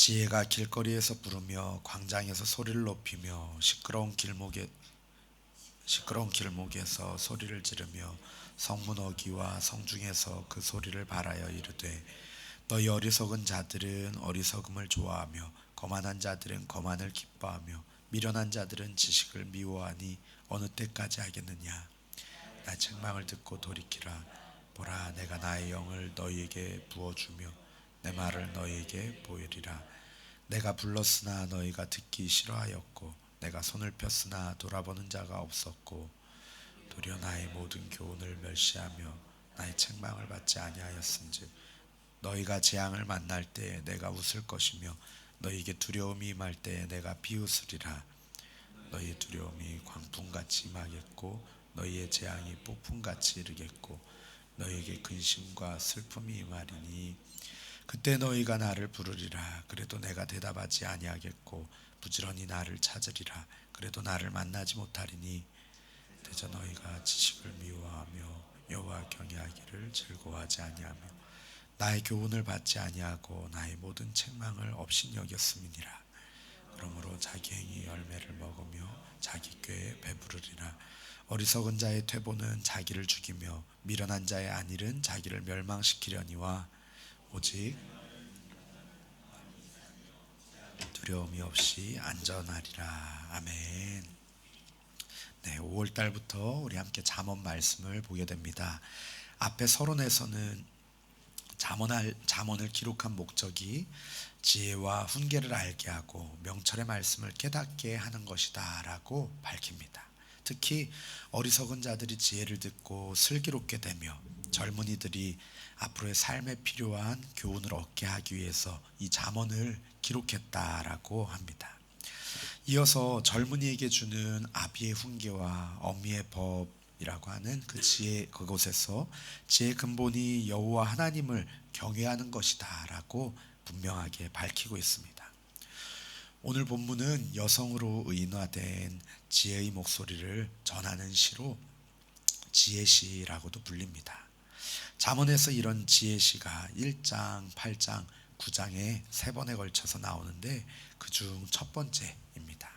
지혜가 길거리에서 부르며 광장에서 소리를 높이며 시끄러운 길목에서 소리를 지르며 성문 어귀와 성중에서 그 소리를 발하여 이르되 너희 어리석은 자들은 어리석음을 좋아하며 거만한 자들은 거만을 기뻐하며 미련한 자들은 지식을 미워하니 어느 때까지 하겠느냐. 나 책망을 듣고 돌이키라. 보라, 내가 나의 영을 너희에게 부어주며 내 말을 너희에게 보이리라. 내가 불렀으나 너희가 듣기 싫어하였고 내가 손을 폈으나 돌아보는 자가 없었고 도리어 나의 모든 교훈을 멸시하며 나의 책망을 받지 아니하였은즉 너희가 재앙을 만날 때 내가 웃을 것이며 너희에게 두려움이 임할 때 내가 비웃으리라. 너희의 두려움이 광풍같이 임하겠고 너희의 재앙이 폭풍같이 이르겠고 너희에게 근심과 슬픔이 임하리니 그때 너희가 나를 부르리라. 그래도 내가 대답하지 아니하겠고 부지런히 나를 찾으리라. 그래도 나를 만나지 못하리니 대저 너희가 지식을 미워하며 여호와 경외하기를 즐거워하지 아니하며 나의 교훈을 받지 아니하고 나의 모든 책망을 업신여겼음이니라. 그러므로 자기 행위 열매를 먹으며 자기 꾀에 배부르리라. 어리석은 자의 퇴보는 자기를 죽이며 미련한 자의 안일은 자기를 멸망시키려니와 오직 두려움이 없이 안전하리라. 아멘. 네, 5월 달부터 우리 함께 잠언 말씀을 보게 됩니다. 앞에 서론에서는 잠언을 기록한 목적이 지혜와 훈계를 알게 하고 명철의 말씀을 깨닫게 하는 것이다 라고 밝힙니다. 특히 어리석은 자들이 지혜를 듣고 슬기롭게 되며 젊은이들이 앞으로의 삶에 필요한 교훈을 얻게 하기 위해서 이 잠언을 기록했다라고 합니다. 이어서 젊은이에게 주는 아비의 훈계와 어미의 법이라고 하는 그 지혜, 그곳에서 지혜의 근본이 여호와 하나님을 경외하는 것이다라고 분명하게 밝히고 있습니다. 오늘 본문은 여성으로 의인화된 지혜의 목소리를 전하는 시로 지혜시라고도 불립니다. 잠언에서 이런 지혜시가 1장, 8장, 9장에 3번에 걸쳐서 나오는데 그중 첫 번째입니다.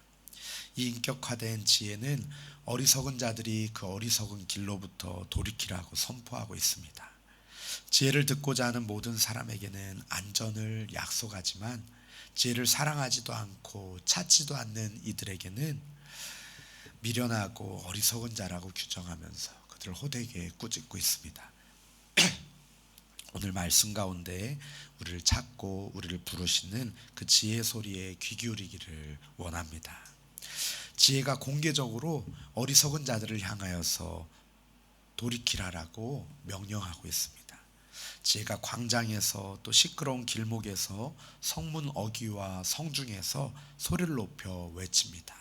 이 인격화된 지혜는 어리석은 자들이 그 어리석은 길로부터 돌이키라고 선포하고 있습니다. 지혜를 듣고자 하는 모든 사람에게는 안전을 약속하지만 지혜를 사랑하지도 않고 찾지도 않는 이들에게는 미련하고 어리석은 자라고 규정하면서 그들을 호되게 꾸짖고 있습니다. 오늘 말씀 가운데 우리를 찾고 우리를 부르시는 그 지혜의 소리에 귀 기울이기를 원합니다. 지혜가 공개적으로 어리석은 자들을 향하여서 돌이키라라고 명령하고 있습니다. 지혜가 광장에서 또 시끄러운 길목에서 성문 어귀와 성중에서 소리를 높여 외칩니다.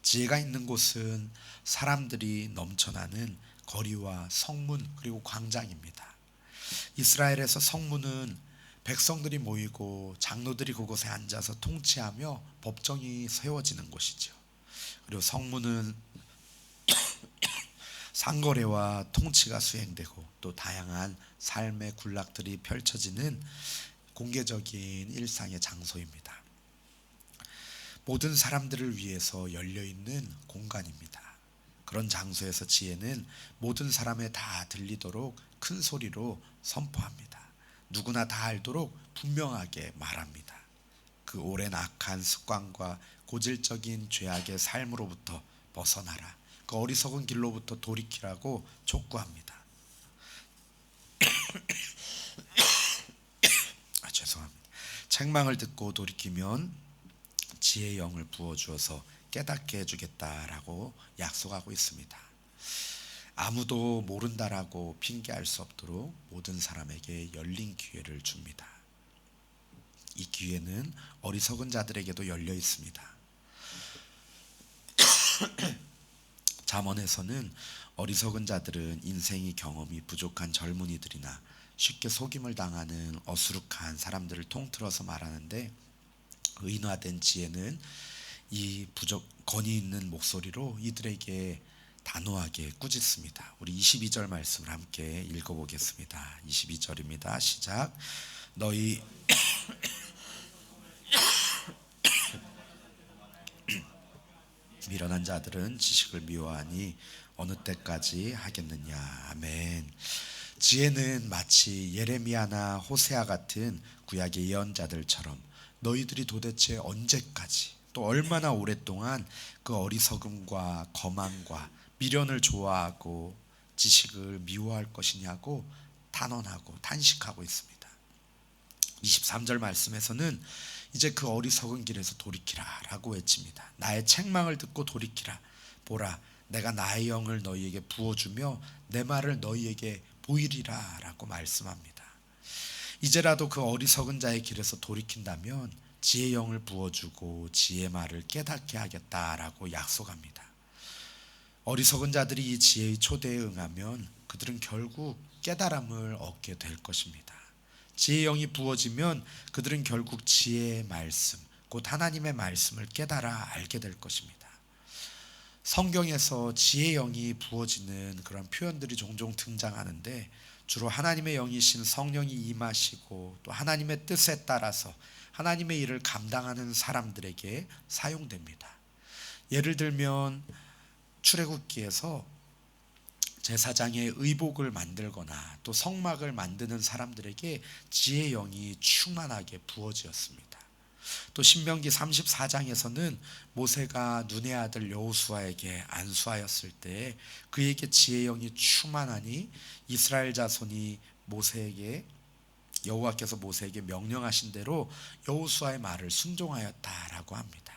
지혜가 있는 곳은 사람들이 넘쳐나는 거리와 성문 그리고 광장입니다. 이스라엘에서 성문은 백성들이 모이고 장로들이 그곳에 앉아서 통치하며 법정이 세워지는 곳이죠. 그리고 성문은 상거래와 통치가 수행되고 또 다양한 삶의 군락들이 펼쳐지는 공개적인 일상의 장소입니다. 모든 사람들을 위해서 열려있는 공간입니다. 그런 장소에서 지혜는 모든 사람에 다 들리도록 큰 소리로 선포합니다. 누구나 다 알도록 분명하게 말합니다. 그 오랜 악한 습관과 고질적인 죄악의 삶으로부터 벗어나라. 그 어리석은 길로부터 돌이키라고 촉구합니다. 죄송합니다. 책망을 듣고 돌이키면 지혜의 영을 부어주어서 깨닫게 해주겠다라고 약속하고 있습니다. 아무도 모른다라고 핑계할 수 없도록 모든 사람에게 열린 기회를 줍니다. 이 기회는 어리석은 자들에게도 열려 있습니다. 잠언에서는 어리석은 자들은 인생의 경험이 부족한 젊은이들이나 쉽게 속임을 당하는 어수룩한 사람들을 통틀어서 말하는데, 의인화된 지혜는 이 권위 있는 목소리로 이들에게 단호하게 꾸짖습니다. 우리 22절 말씀을 함께 읽어보겠습니다. 22절입니다. 시작. 너희 미련한 자들은 지식을 미워하니 어느 때까지 하겠느냐. 아멘. 지혜는 마치 예레미야나 호세아 같은 구약의 예언자들처럼 너희들이 도대체 언제까지 또 얼마나 오랫동안 그 어리석음과 거만과 미련을 좋아하고 지식을 미워할 것이냐고 탄원하고 탄식하고 있습니다. 23절 말씀에서는 이제 그 어리석은 길에서 돌이키라 라고 외칩니다. 나의 책망을 듣고 돌이키라. 보라, 내가 나의 영을 너희에게 부어주며 내 말을 너희에게 보이리라 라고 말씀합니다. 이제라도 그 어리석은 자의 길에서 돌이킨다면 지혜의 영을 부어주고 지혜의 말을 깨닫게 하겠다라고 약속합니다. 어리석은 자들이 이 지혜의 초대에 응하면 그들은 결국 깨달음을 얻게 될 것입니다. 지혜의 영이 부어지면 그들은 결국 지혜의 말씀, 곧 하나님의 말씀을 깨달아 알게 될 것입니다. 성경에서 지혜의 영이 부어지는 그런 표현들이 종종 등장하는데 주로 하나님의 영이신 성령이 임하시고 또 하나님의 뜻에 따라서 하나님의 일을 감당하는 사람들에게 사용됩니다. 예를 들면 출애굽기에서 제사장의 의복을 만들거나 또 성막을 만드는 사람들에게 지혜의 영이 충만하게 부어지었습니다. 또 신명기 34장에서는 모세가 눈의 아들 여호수아에게 안수하였을 때 그에게 지혜의 영이 충만하니 이스라엘 자손이 여호와께서 모세에게 명령하신 대로 여호수아의 말을 순종하였다라고 합니다.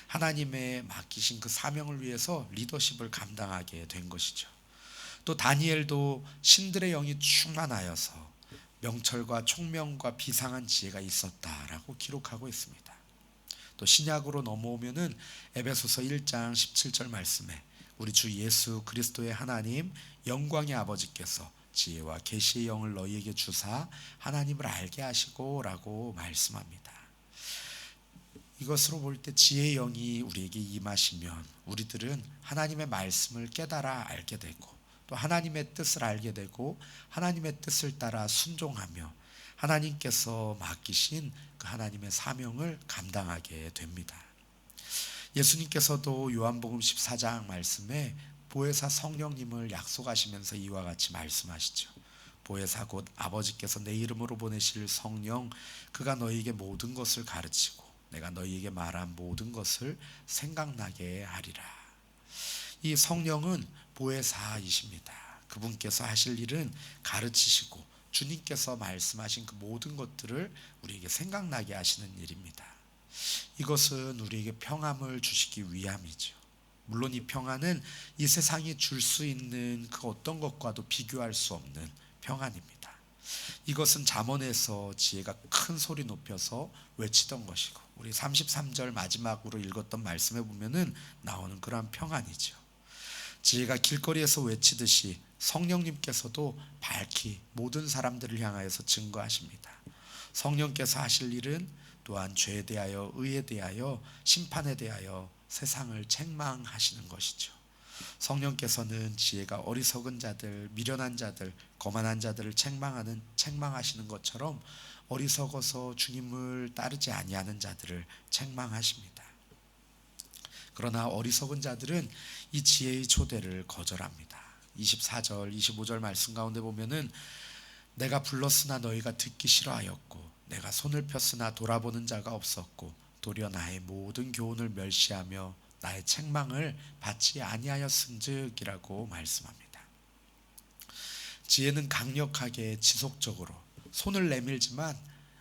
하나님의 맡기신 그 사명을 위해서 리더십을 감당하게 된 것이죠. 또 다니엘도 신들의 영이 충만하여서 명철과 총명과 비상한 지혜가 있었다라고 기록하고 있습니다. 또 신약으로 넘어오면은 에베소서 1장 17절 말씀에 우리 주 예수 그리스도의 하나님 영광의 아버지께서 지혜와 계시의 영을 너희에게 주사 하나님을 알게 하시고 라고 말씀합니다. 이것으로 볼 때 지혜의 영이 우리에게 임하시면 우리들은 하나님의 말씀을 깨달아 알게 되고 또 하나님의 뜻을 알게 되고 하나님의 뜻을 따라 순종하며 하나님께서 맡기신 그 하나님의 사명을 감당하게 됩니다. 예수님께서도 요한복음 14장 말씀에 보혜사 성령님을 약속하시면서 이와 같이 말씀하시죠. 보혜사 곧 아버지께서 내 이름으로 보내실 성령, 그가 너희에게 모든 것을 가르치고 내가 너희에게 말한 모든 것을 생각나게 하리라. 이 성령은 보혜사이십니다. 그분께서 하실 일은 가르치시고 주님께서 말씀하신 그 모든 것들을 우리에게 생각나게 하시는 일입니다. 이것은 우리에게 평안을 주시기 위함이죠. 물론 이 평안은 이 세상이 줄 수 있는 그 어떤 것과도 비교할 수 없는 평안입니다. 이것은 잠언에서 지혜가 큰 소리 높여서 외치던 것이고 우리 33절 마지막으로 읽었던 말씀에 보면은 나오는 그러한 평안이죠. 지혜가 길거리에서 외치듯이 성령님께서도 밝히 모든 사람들을 향하여서 증거하십니다. 성령께서 하실 일은 또한 죄에 대하여 의에 대하여 심판에 대하여 세상을 책망하시는 것이죠. 성령께서는 지혜가 어리석은 자들, 미련한 자들, 거만한 자들을 책망하시는 것처럼 어리석어서 주님을 따르지 아니하는 자들을 책망하십니다. 그러나 어리석은 자들은 이 지혜의 초대를 거절합니다. 24절, 25절 말씀 가운데 보면은 내가 불렀으나 너희가 듣기 싫어하였고 내가 손을 폈으나 돌아보는 자가 없었고 도리어 나의 모든 교훈을 멸시하며 나의 책망을 받지 아니하였은즉이라고 말씀합니다. 지혜는 강력하게 지속적으로 손을 내밀지만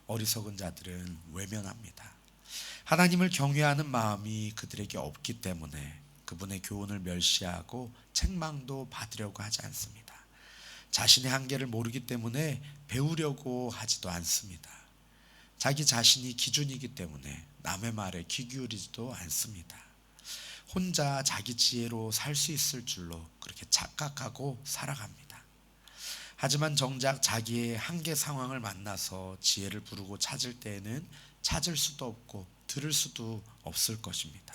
어리석은 자들은 외면합니다. 하나님을 경외하는 마음이 그들에게 없기 때문에 그분의 교훈을 멸시하고 책망도 받으려고 하지 않습니다. 자신의 한계를 모르기 때문에 배우려고 하지도 않습니다. 자기 자신이 기준이기 때문에 남의 말에 귀 기울이지도 않습니다. 혼자 자기 지혜로 살 수 있을 줄로 그렇게 착각하고 살아갑니다. 하지만 정작 자기의 한계 상황을 만나서 지혜를 부르고 찾을 때에는 찾을 수도 없고 들을 수도 없을 것입니다.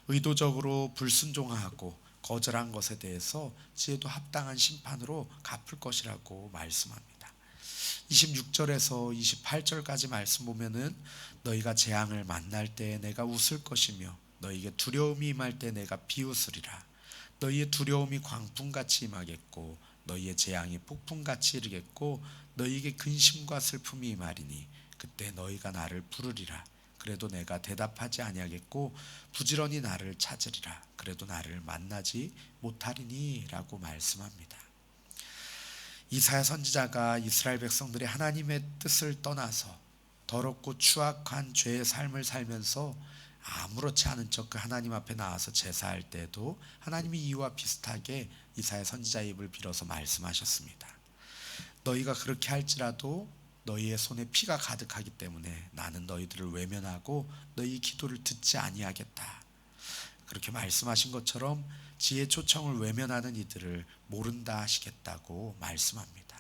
의도적으로 불순종하고 거절한 것에 대해서 지혜도 합당한 심판으로 갚을 것이라고 말씀합니다. 26절에서 28절까지 말씀 보면은 너희가 재앙을 만날 때 내가 웃을 것이며 너희에게 두려움이 임할 때 내가 비웃으리라. 너희의 두려움이 광풍같이 임하겠고 너희의 재앙이 폭풍같이 이르겠고 너희에게 근심과 슬픔이 임하리니 그때 너희가 나를 부르리라. 그래도 내가 대답하지 아니하겠고 부지런히 나를 찾으리라. 그래도 나를 만나지 못하리니 라고 말씀합니다. 이사야 선지자가 이스라엘 백성들이 하나님의 뜻을 떠나서 더럽고 추악한 죄의 삶을 살면서 아무렇지 않은 척 그 하나님 앞에 나와서 제사할 때도 하나님이 이와 비슷하게 이사야 선지자의 입을 빌어서 말씀하셨습니다. 너희가 그렇게 할지라도 너희의 손에 피가 가득하기 때문에 나는 너희들을 외면하고 너희 기도를 듣지 아니하겠다. 그렇게 말씀하신 것처럼 지혜의 초청을 외면하는 이들을 모른다 하시겠다고 말씀합니다.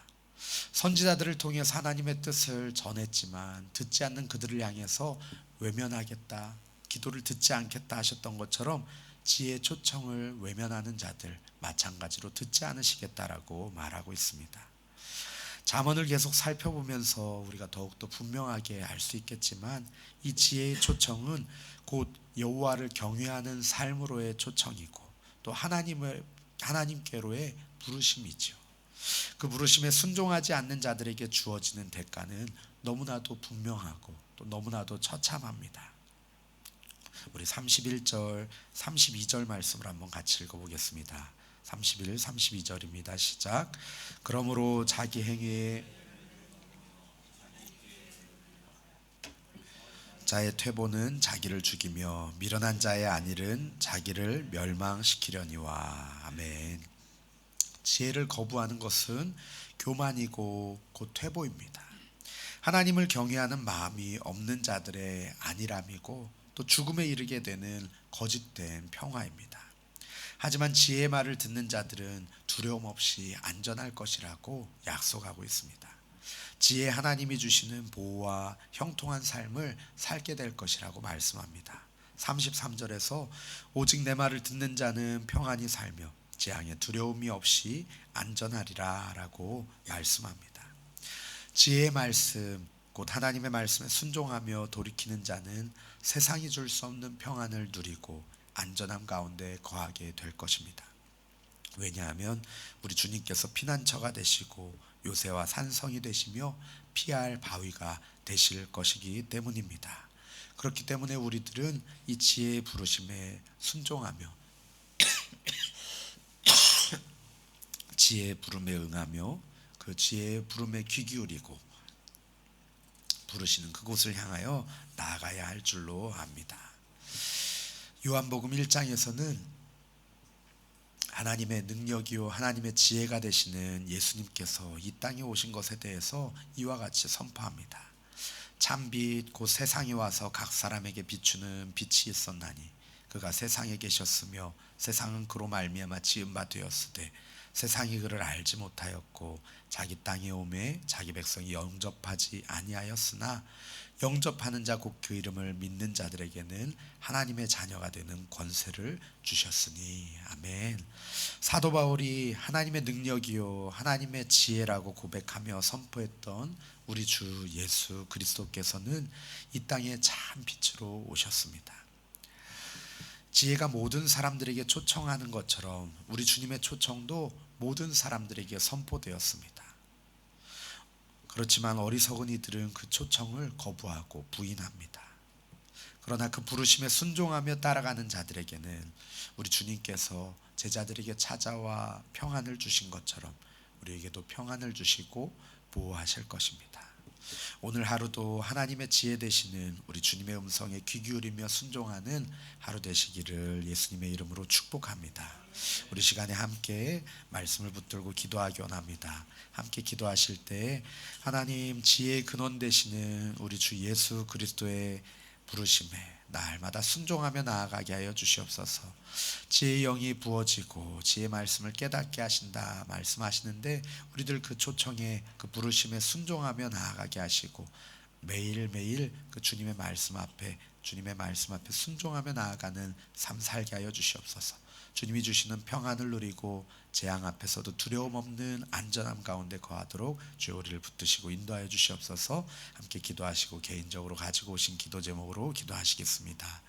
선지자들을 통해서 하나님의 뜻을 전했지만 듣지 않는 그들을 향해서 외면하겠다, 기도를 듣지 않겠다 하셨던 것처럼 지혜의 초청을 외면하는 자들 마찬가지로 듣지 않으시겠다라고 말하고 있습니다. 잠언을 계속 살펴보면서 우리가 더욱더 분명하게 알 수 있겠지만 이 지혜의 초청은 곧 여호와를 경외하는 삶으로의 초청이고 또 하나님께로의 부르심이죠. 그 부르심에 순종하지 않는 자들에게 주어지는 대가는 너무나도 분명하고 또 너무나도 처참합니다. 우리 31절, 32절 말씀을 한번 같이 읽어보겠습니다. 31, 32절입니다. 시작. 그러므로 자기 행위에 자의 퇴보는 자기를 죽이며 미련한 자의 안일은 자기를 멸망시키려니와. 아멘. 지혜를 거부하는 것은 교만이고 곧 퇴보입니다. 하나님을 경외하는 마음이 없는 자들의 안일함이고 또 죽음에 이르게 되는 거짓된 평화입니다. 하지만 지혜의 말을 듣는 자들은 두려움 없이 안전할 것이라고 약속하고 있습니다. 지혜 하나님이 주시는 보호와 형통한 삶을 살게 될 것이라고 말씀합니다. 33절에서 오직 내 말을 듣는 자는 평안히 살며 재앙에 두려움이 없이 안전하리라 라고 말씀합니다. 지혜의 말씀, 곧 하나님의 말씀에 순종하며 돌이키는 자는 세상이 줄 수 없는 평안을 누리고 안전함 가운데 거하게 될 것입니다. 왜냐하면 우리 주님께서 피난처가 되시고 요새와 산성이 되시며 피할 바위가 되실 것이기 때문입니다. 그렇기 때문에 우리들은 이 지혜의 부르심에 순종하며 지혜의 부름에 응하며 그 지혜의 부름에 귀 기울이고 부르시는 그곳을 향하여 나아가야 할 줄로 압니다. 요한복음 1장에서는 하나님의 능력이요 하나님의 지혜가 되시는 예수님께서 이 땅에 오신 것에 대해서 이와 같이 선포합니다. 참빛 곧 세상에 와서 각 사람에게 비추는 빛이 있었나니 그가 세상에 계셨으며 세상은 그로 말미암아 지은 바 되었으되 세상이 그를 알지 못하였고 자기 땅에 오매 자기 백성이 영접하지 아니하였으나 영접하는 자 곧 그 이름을 믿는 자들에게는 하나님의 자녀가 되는 권세를 주셨으니. 아멘. 사도 바울이 하나님의 능력이요 하나님의 지혜라고 고백하며 선포했던 우리 주 예수 그리스도께서는 이 땅에 참 빛으로 오셨습니다. 지혜가 모든 사람들에게 초청하는 것처럼 우리 주님의 초청도 모든 사람들에게 선포되었습니다. 그렇지만 어리석은 이들은 그 초청을 거부하고 부인합니다. 그러나 그 부르심에 순종하며 따라가는 자들에게는 우리 주님께서 제자들에게 찾아와 평안을 주신 것처럼 우리에게도 평안을 주시고 보호하실 것입니다. 오늘 하루도 하나님의 지혜 되시는 우리 주님의 음성에 귀 기울이며 순종하는 하루 되시기를 예수님의 이름으로 축복합니다. 우리 시간에 함께 말씀을 붙들고 기도하기 원합니다. 함께 기도하실 때 하나님 지혜의 근원 되시는 우리 주 예수 그리스도의 부르심에 날마다 순종하며 나아가게 하여 주시옵소서. 지혜의 영이 부어지고 지혜의 말씀을 깨닫게 하신다 말씀하시는데 우리들 그 초청에 그 부르심에 순종하며 나아가게 하시고 매일매일 그 주님의 말씀 앞에 순종하며 나아가는 삶 살게 하여 주시옵소서. 주님이 주시는 평안을 누리고 재앙 앞에서도 두려움 없는 안전함 가운데 거하도록 주여 우리를 붙드시고 인도하여 주시옵소서. 함께 기도하시고 개인적으로 가지고 오신 기도 제목으로 기도하시겠습니다.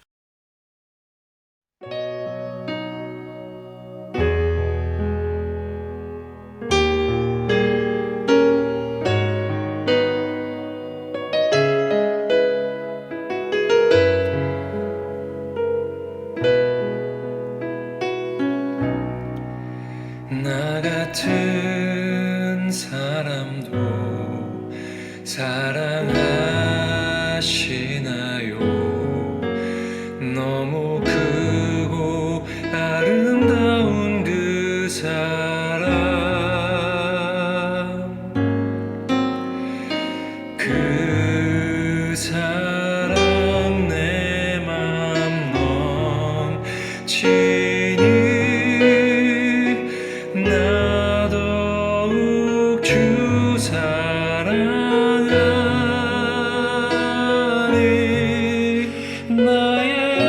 사람도 사랑하시나요? 너무 크고 아름다운 그 사람, 그 사랑 내 맘 넘치니 나 더욱 주 사랑하니 나의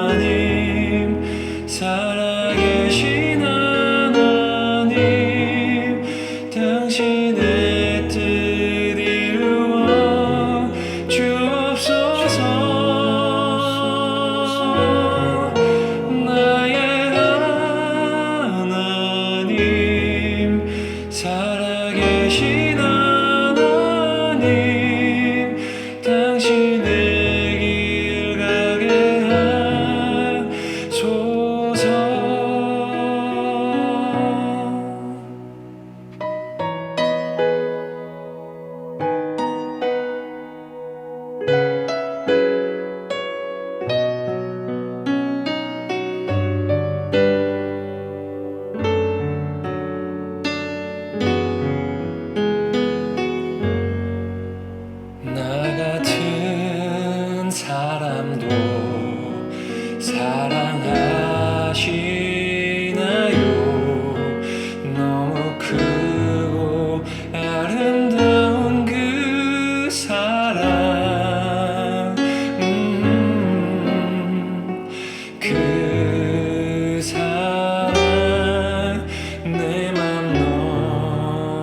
하나님, 살아계신 하나님, 당신의 뜻 이루어 주옵소서. 나의 하나님, 살아계신 하나님, 당신의 길 가게 하소서. 나 같은 사람도 사랑하시나요? 너무 크고 아름다운 그 사랑, 그 사랑 내 맘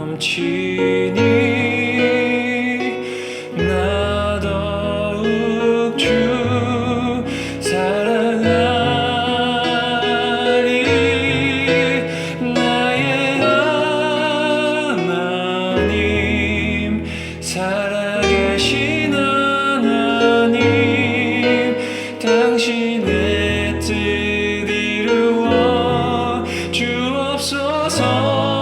넘치니 나 더욱 주 사랑하리. 나의 하나님, 살아계신 하나님, 당신의 뜻 이루어 주옵소서.